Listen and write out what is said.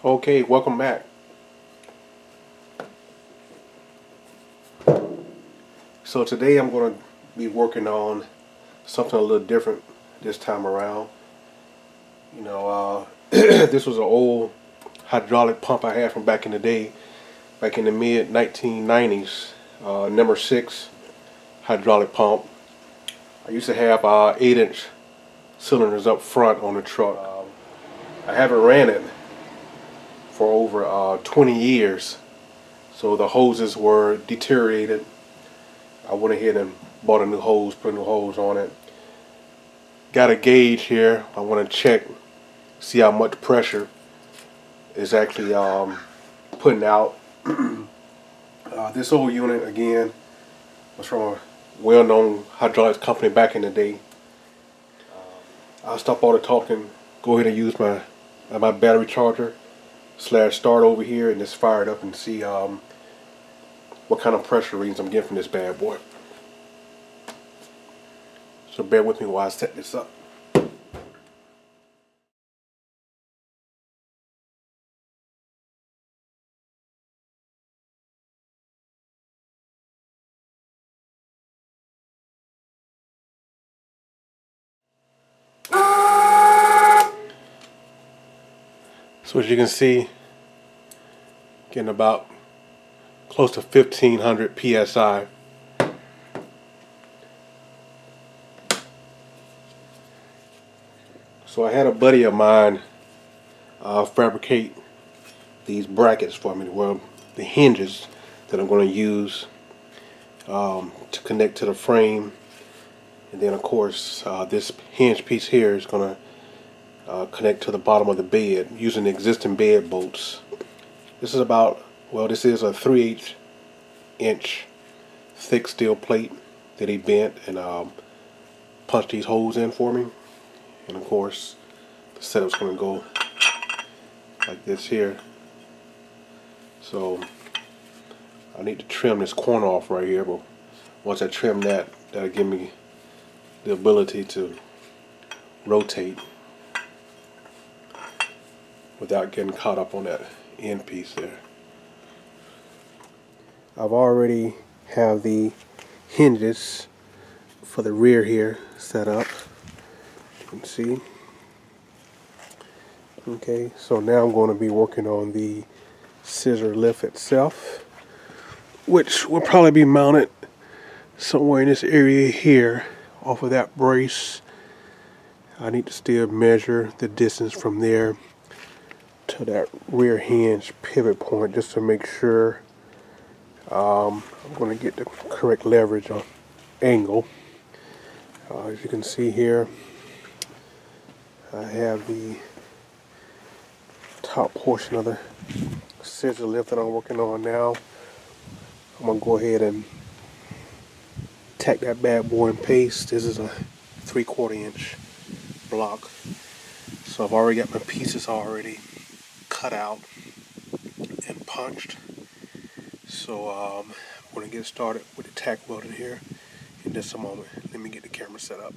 Okay, welcome back. So today I'm going to be working on something a little different this time around. This was an old hydraulic pump I had from back in the day, back in the mid 1990s, number 6 hydraulic pump. I used to have 8-inch cylinders up front on the truck. I haven't ran it for over 20 years, so the hoses were deteriorated. I went ahead and bought a new hose, put a new hose on it. Got a gauge here. I want to check, see how much pressure is actually putting out. This old unit again was from a well-known hydraulics company back in the day. I'll stop all the talking, go ahead and use my battery charger / start over here and just fire it up and see what kind of pressure readings I'm getting from this bad boy. So bear with me while I set this up. So as you can see, getting about close to 1500 psi. So I had a buddy of mine fabricate these brackets for me, well, the hinges that I'm going to use to connect to the frame, and then of course this hinge piece here is going to connect to the bottom of the bed using the existing bed bolts. This is about, well, this is a 3/8 inch thick steel plate that he bent and punched these holes in for me. And of course the setup's going to go like this here. So I need to trim this corner off right here, but once I trim that, that'll give me the ability to rotate without getting caught up on that end piece there. I've already have the hinges for the rear here set up. You can see. Okay, so now I'm going to be working on the scissor lift itself, which will probably be mounted somewhere in this area here off of that brace. I need to still measure the distance from there to that rear hinge pivot point just to make sure I'm going to get the correct leverage on angle. As you can see here, I have the top portion of the scissor lift that I'm working on now. I'm going to go ahead and tack that bad boy in paste. This is a 3/4 inch block. So I've already got my pieces already cut out and punched. So I'm going to get started with the tack welding here in just a moment. Let me get the camera set up.